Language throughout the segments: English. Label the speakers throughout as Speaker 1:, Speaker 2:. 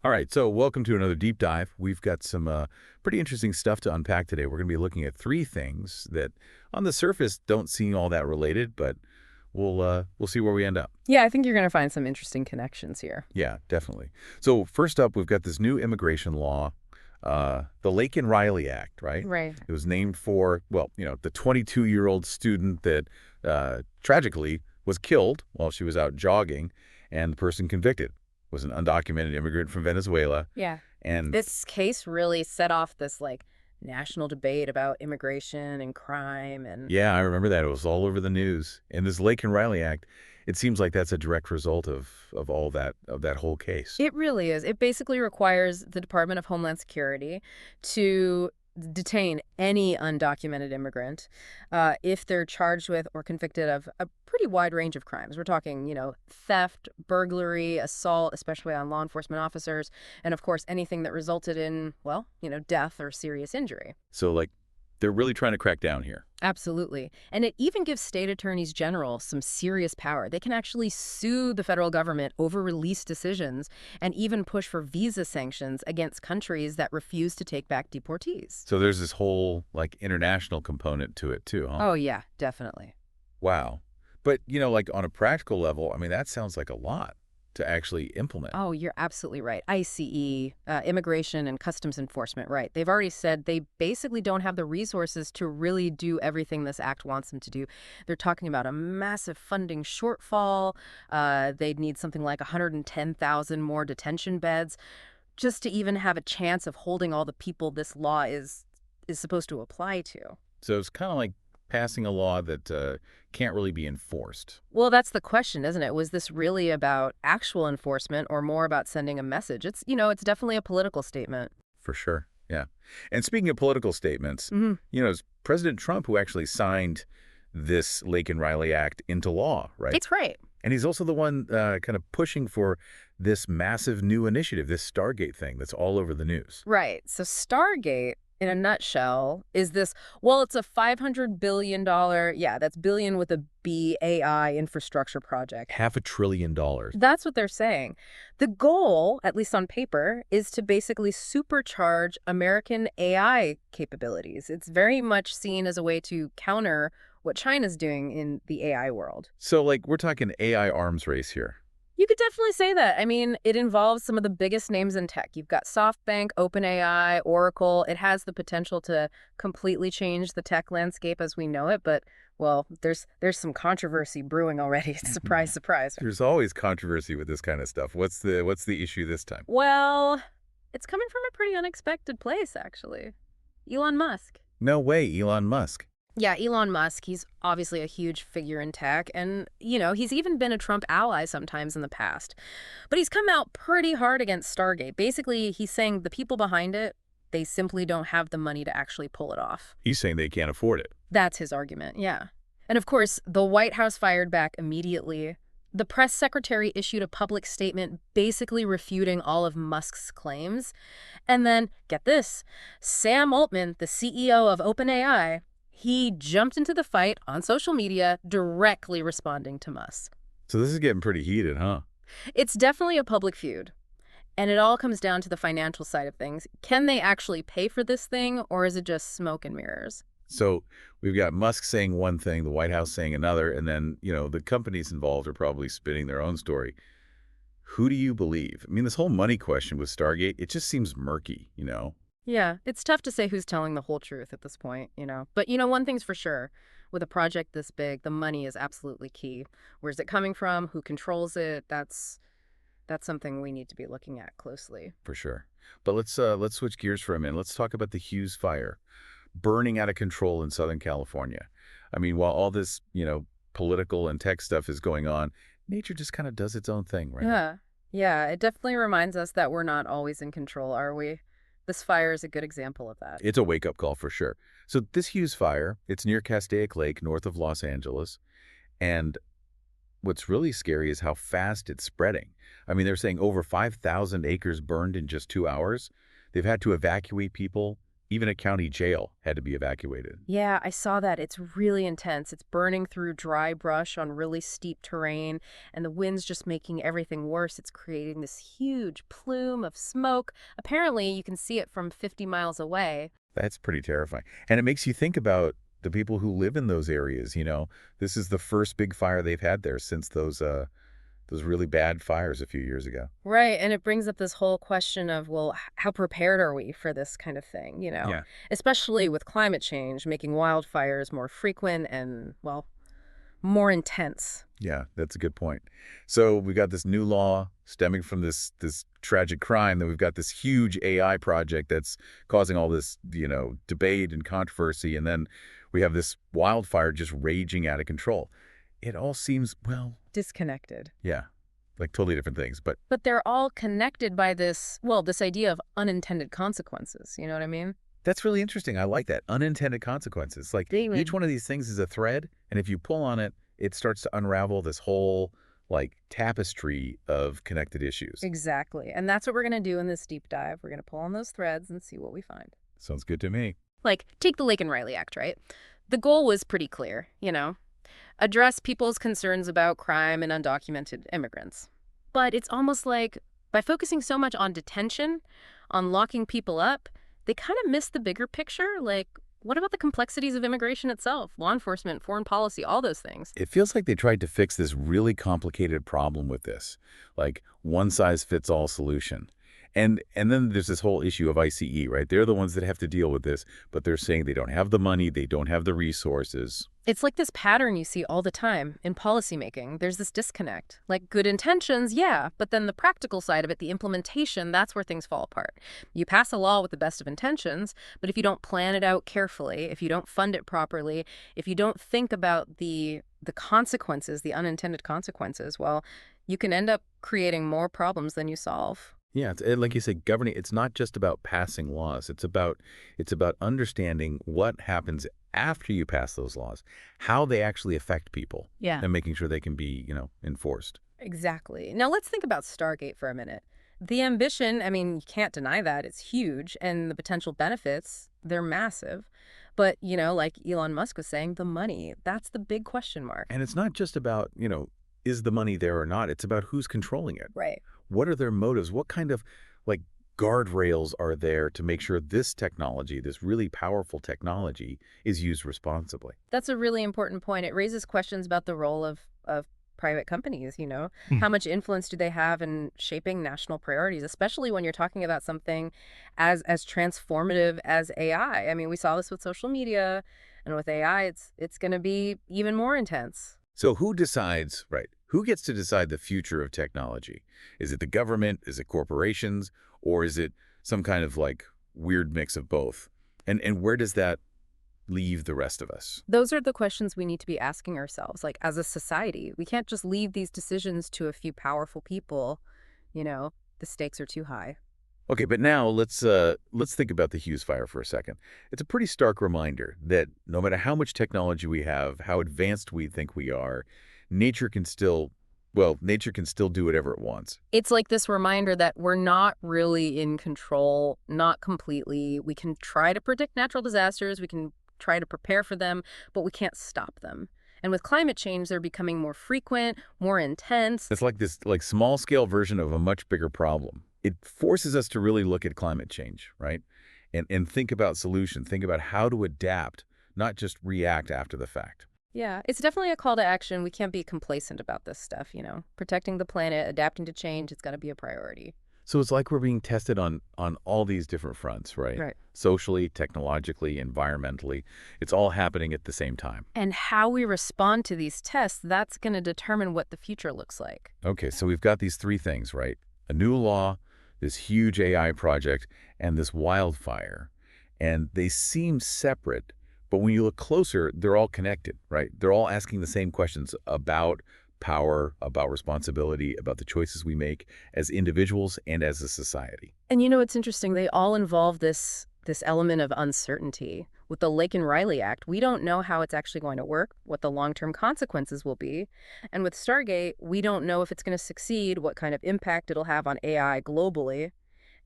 Speaker 1: All right, so welcome to another deep dive. We've got some pretty interesting stuff to unpack today. We're going to be looking at three things that, on the surface, don't seem all that related, but we'll see where we end up.
Speaker 2: Yeah, I think you're going to find some interesting connections here.
Speaker 1: Yeah, definitely. So first up, we've got this new immigration law, the Laken-Riley Act, right?
Speaker 2: Right.
Speaker 1: It was named for, well, the 22-year-old student that tragically was killed while she was out jogging, and the person convicted was an undocumented immigrant from Venezuela.
Speaker 2: Yeah.
Speaker 1: And
Speaker 2: This case really set off this national debate about immigration and crime and
Speaker 1: yeah, I remember that. It was all over the news. And this Laken-Riley Act, it seems like that's a direct result of all that, of that whole case.
Speaker 2: it really is. It basically requires the Department of Homeland Security to detain any undocumented immigrant if they're charged with or convicted of a pretty wide range of crimes. We're talking, theft, burglary, assault, especially on law enforcement officers, and of course, anything that resulted in, well, death or serious injury.
Speaker 1: So, like, they're really trying to crack down here.
Speaker 2: Absolutely. And it even gives state attorneys general some serious power. They can actually sue the federal government over release decisions and even push for visa sanctions against countries that refuse to take back deportees.
Speaker 1: So there's this whole, like, international component to it, too, huh?
Speaker 2: Oh, yeah, definitely.
Speaker 1: Wow. But, like, on a practical level, I mean, that sounds like a lot to actually implement.
Speaker 2: Oh, you're absolutely right. ICE, Immigration and Customs Enforcement, right. They've already said they basically don't have the resources to really do everything this act wants them to do. They're talking about a massive funding shortfall. They'd need something like 110,000 more detention beds just to even have a chance of holding all the people this law is supposed to apply to.
Speaker 1: So it's kind of like passing a law that can't really be enforced.
Speaker 2: Well, that's the question, isn't it? Was this really about actual enforcement or more about sending a message? It's definitely a political statement.
Speaker 1: For sure. Yeah. And speaking of political statements,
Speaker 2: Hmm.
Speaker 1: it's President Trump who actually signed this Laken-Riley Act into law, right?
Speaker 2: It's right.
Speaker 1: And he's also the one kind of pushing for this massive new initiative, this Stargate thing that's all over the news.
Speaker 2: Right. So Stargate, in a nutshell, is this, well, it's a $500 billion, yeah, that's billion with a B, AI infrastructure project.
Speaker 1: $500 billion.
Speaker 2: That's what they're saying. The goal, at least on paper, is to basically supercharge American AI capabilities. It's very much seen as a way to counter what China's doing in the AI world.
Speaker 1: So, like, we're talking AI arms race here.
Speaker 2: You could definitely say that. I mean, it involves some of the biggest names in tech. You've got SoftBank, OpenAI, Oracle. It has the potential to completely change the tech landscape as we know it, but well, there's some controversy brewing already. Surprise, surprise.
Speaker 1: There's always controversy with this kind of stuff. What's the issue this time?
Speaker 2: Well, it's coming from a pretty unexpected place, actually. Elon Musk.
Speaker 1: No way, Elon Musk.
Speaker 2: Yeah, Elon Musk, he's obviously a huge figure in tech, and, he's even been a Trump ally sometimes in the past. But he's come out pretty hard against Stargate. Basically, he's saying the people behind it, they simply don't have the money to actually pull it off.
Speaker 1: He's saying they can't afford it.
Speaker 2: That's his argument, yeah. And of course, the White House fired back immediately. The press secretary issued a public statement basically refuting all of Musk's claims. And then, get this, Sam Altman, the CEO of OpenAI, he jumped into the fight on social media, directly responding to Musk.
Speaker 1: So this is getting pretty heated, huh?
Speaker 2: It's definitely a public feud. And it all comes down to the financial side of things. Can they actually pay for this thing, or is it just smoke and mirrors?
Speaker 1: So we've got Musk saying one thing, the White House saying another, and then, the companies involved are probably spinning their own story. Who do you believe? I mean, this whole money question with Stargate, it just seems murky,
Speaker 2: Yeah, it's tough to say who's telling the whole truth at this point. But, one thing's for sure. With a project this big, the money is absolutely key. Where's it coming from? Who controls it? That's something we need to be looking at closely.
Speaker 1: For sure. But let's switch gears for a minute. Let's talk about the Hughes fire burning out of control in Southern California. I mean, while all this, political and tech stuff is going on, nature just kind of does its own thing, right?
Speaker 2: Yeah. Yeah, it definitely reminds us that we're not always in control, are we? This fire is a good example of that.
Speaker 1: It's a wake-up call for sure. So this Hughes fire, it's near Castaic Lake, north of Los Angeles. And what's really scary is how fast it's spreading. I mean, they're saying over 5,000 acres burned in just 2 hours. They've had to evacuate people Even a county jail had to be evacuated.
Speaker 2: Yeah, I saw that. It's really intense. It's burning through dry brush on really steep terrain, and the wind's just making everything worse. It's creating this huge plume of smoke. Apparently, you can see it from 50 miles away.
Speaker 1: That's pretty terrifying. And it makes you think about the people who live in those areas, This is the first big fire they've had there since those really bad fires a few years ago.
Speaker 2: Right, and it brings up this whole question of, well, how prepared are we for this kind of thing,
Speaker 1: Yeah.
Speaker 2: Especially with climate change, making wildfires more frequent and, well, more intense.
Speaker 1: Yeah, that's a good point. So we got this new law stemming from this tragic crime. Then we've got this huge AI project that's causing all this, debate and controversy. And then we have this wildfire just raging out of control. It all seems, well,
Speaker 2: Disconnected.
Speaker 1: yeah, like totally different things. But
Speaker 2: But they're all connected by this, well, this idea of unintended consequences. You know what I mean?
Speaker 1: that's really interesting. I like that. Unintended consequences. Like each
Speaker 2: David.
Speaker 1: one of these things is a thread. And if you pull on it, it starts to unravel this whole like tapestry of connected issues.
Speaker 2: Exactly. And that's what we're going to do in this deep dive. We're going to pull on those threads and see what we find.
Speaker 1: Sounds good to me.
Speaker 2: Like, take the Lake and Riley Act, right? The goal was pretty clear, address people's concerns about crime and undocumented immigrants. But it's almost like by focusing so much on detention, on locking people up, they kind of miss the bigger picture. Like, what about the complexities of immigration itself, law enforcement, foreign policy, all those things?
Speaker 1: It feels like they tried to fix this really complicated problem with this, like one size fits all solution. And then there's this whole issue of ICE, right? They're the ones that have to deal with this, but they're saying they don't have the money, they don't have the resources.
Speaker 2: It's like this pattern you see all the time in policymaking. There's this disconnect. Like good intentions, yeah, but then the practical side of it, the implementation, that's where things fall apart. You pass a law with the best of intentions, but if you don't plan it out carefully, if you don't fund it properly, if you don't think about the consequences, the unintended consequences, well, you can end up creating more problems than you solve.
Speaker 1: Yeah, like you said, governing, it's not just about passing laws. It's about understanding what happens after you pass those laws, how they actually affect people,
Speaker 2: Yeah.
Speaker 1: and making sure they can be, enforced.
Speaker 2: Exactly. Now let's think about Stargate for a minute. The ambition, I mean, you can't deny that. It's huge. And the potential benefits, they're massive. But, like Elon Musk was saying, the money, that's the big question mark.
Speaker 1: And it's not just about, is the money there or not? It's about who's controlling it.
Speaker 2: Right.
Speaker 1: What are their motives? What kind of like guardrails are there to make sure this technology, this really powerful technology, is used responsibly?
Speaker 2: That's a really important point. It raises questions about the role of private companies.
Speaker 1: Hmm.
Speaker 2: How much influence do they have in shaping national priorities, especially when you're talking about something as transformative as AI? I mean, we saw this with social media, and with AI, it's going to be even more intense.
Speaker 1: So who decides, right? Who gets to decide the future of technology? Is it the government? Is it corporations? Or is it some kind of like weird mix of both? And where does that leave the rest of us?
Speaker 2: Those are the questions we need to be asking ourselves. Like, as a society, we can't just leave these decisions to a few powerful people. The stakes are too high.
Speaker 1: Okay, but now let's think about the Hughes fire for a second. It's a pretty stark reminder that no matter how much technology we have, how advanced we think we are, nature can still, nature can still do whatever it wants.
Speaker 2: It's like this reminder that we're not really in control, not completely. We can try to predict natural disasters, we can try to prepare for them, but we can't stop them. And with climate change, they're becoming more frequent, more intense.
Speaker 1: It's like this like small scale version of a much bigger problem. It forces us to really look at climate change, right? And think about solutions, think about how to adapt, not just react after the fact.
Speaker 2: Yeah, it's definitely a call to action. We can't be complacent about this stuff. Protecting the planet, adapting to change, it's got to be a priority.
Speaker 1: So it's like we're being tested on all these different fronts, right?
Speaker 2: Right.
Speaker 1: Socially, technologically, environmentally. It's all happening at the same time.
Speaker 2: And how we respond to these tests, that's going to determine what the future looks like.
Speaker 1: Okay, so we've got these three things, right? A new law, this huge AI project, and this wildfire. And they seem separate, but when you look closer, they're all connected, right? They're all asking the same questions about power, about responsibility, about the choices we make as individuals and as a society.
Speaker 2: And it's interesting, they all involve this element of uncertainty. With the Lake and Riley Act, we don't know how it's actually going to work, what the long-term consequences will be. And with Stargate, we don't know if it's going to succeed, what kind of impact it'll have on AI globally.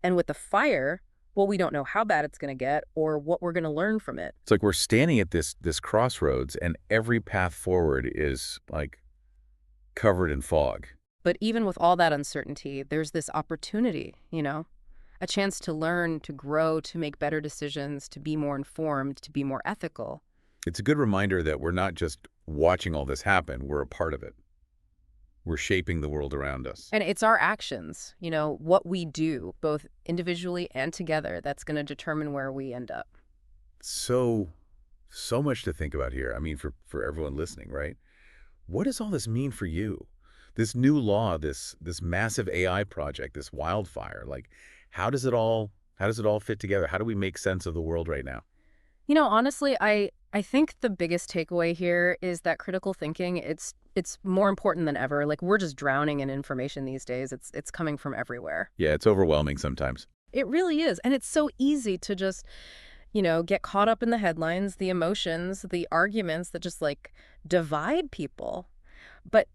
Speaker 2: And with the fire, Well, we don't know how bad it's going to get or what we're going to learn from it.
Speaker 1: It's like we're standing at this crossroads, and every path forward is like covered in fog.
Speaker 2: But even with all that uncertainty, there's this opportunity, a chance to learn, to grow, to make better decisions, to be more informed, to be more ethical.
Speaker 1: It's a good reminder that we're not just watching all this happen, we're a part of it. We're shaping the world around us.
Speaker 2: And it's our actions, what we do, both individually and together, that's going to determine where we end up.
Speaker 1: So much to think about here. I mean, for everyone listening, right? What does all this mean for you? This new law, this massive AI project, this wildfire, like how does it all fit together? How do we make sense of the world right now?
Speaker 2: Honestly, I think the biggest takeaway here is that critical thinking, it's more important than ever. Like, we're just drowning in information these days. It's coming from everywhere.
Speaker 1: Yeah, it's overwhelming sometimes.
Speaker 2: It really is. And it's so easy to just, get caught up in the headlines, the emotions, the arguments that just like divide people. But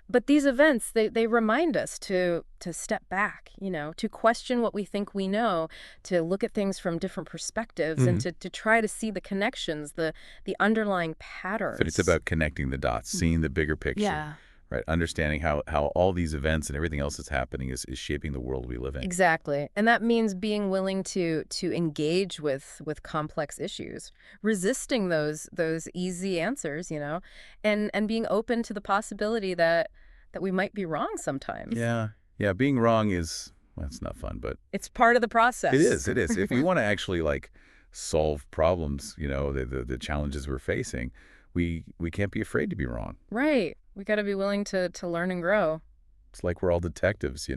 Speaker 2: but these events, they remind us to step back, to question what we think we know, to look at things from different perspectives and
Speaker 1: Mhm.
Speaker 2: to try to see the connections, the underlying
Speaker 1: So it's
Speaker 2: patterns.
Speaker 1: about connecting the dots, seeing the bigger picture,
Speaker 2: Yeah.
Speaker 1: right? Understanding how all these events and everything else that's happening is shaping the world we live in.
Speaker 2: Exactly. And that means being willing to engage with complex issues, resisting those easy answers, and being open to the possibility that we might be wrong sometimes.
Speaker 1: Yeah. Yeah, being wrong is, well, it's not fun, but
Speaker 2: It's part of the
Speaker 1: it
Speaker 2: process.
Speaker 1: is. It is. If we want to actually like solve problems, the challenges we're facing, we can't be afraid to be wrong.
Speaker 2: Right. We got to be willing to learn and grow.
Speaker 1: It's like we're all detectives,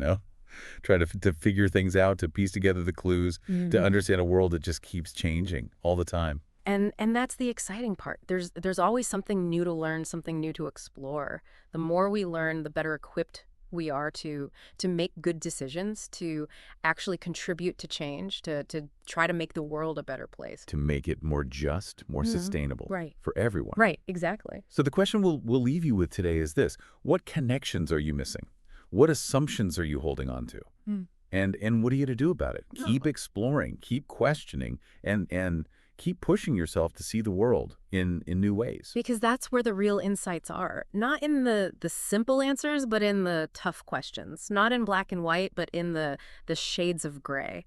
Speaker 1: try to figure things out, to piece together the clues, to
Speaker 2: Mhm.
Speaker 1: understand a world that just keeps changing all the time.
Speaker 2: And that's the exciting part. There's always something new to learn, something new to explore. The more we learn, the better equipped we are to make good decisions, to actually contribute to change, to try to make the world a better place.
Speaker 1: To make it more just, more
Speaker 2: Mhm.
Speaker 1: sustainable
Speaker 2: Right.
Speaker 1: for everyone.
Speaker 2: Right, exactly.
Speaker 1: So the question we'll leave you with today is this: what connections are you missing? What assumptions are you holding on to?
Speaker 2: Mm.
Speaker 1: And what are you going to do about it?
Speaker 2: No.
Speaker 1: Keep exploring, keep questioning, and keep pushing yourself to see the world in new ways.
Speaker 2: Because that's where the real insights are. Not in the simple answers, but in the tough questions. Not in black and white, but in the shades of gray.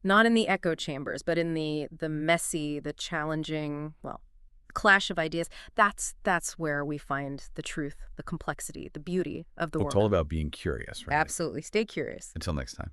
Speaker 2: Not in the echo chambers, but in the messy, the challenging, well, clash of ideas. That's where we find the truth, the complexity, the beauty of the
Speaker 1: Well, it's all
Speaker 2: world.
Speaker 1: about being curious, right?
Speaker 2: Absolutely. Stay curious.
Speaker 1: Until next time.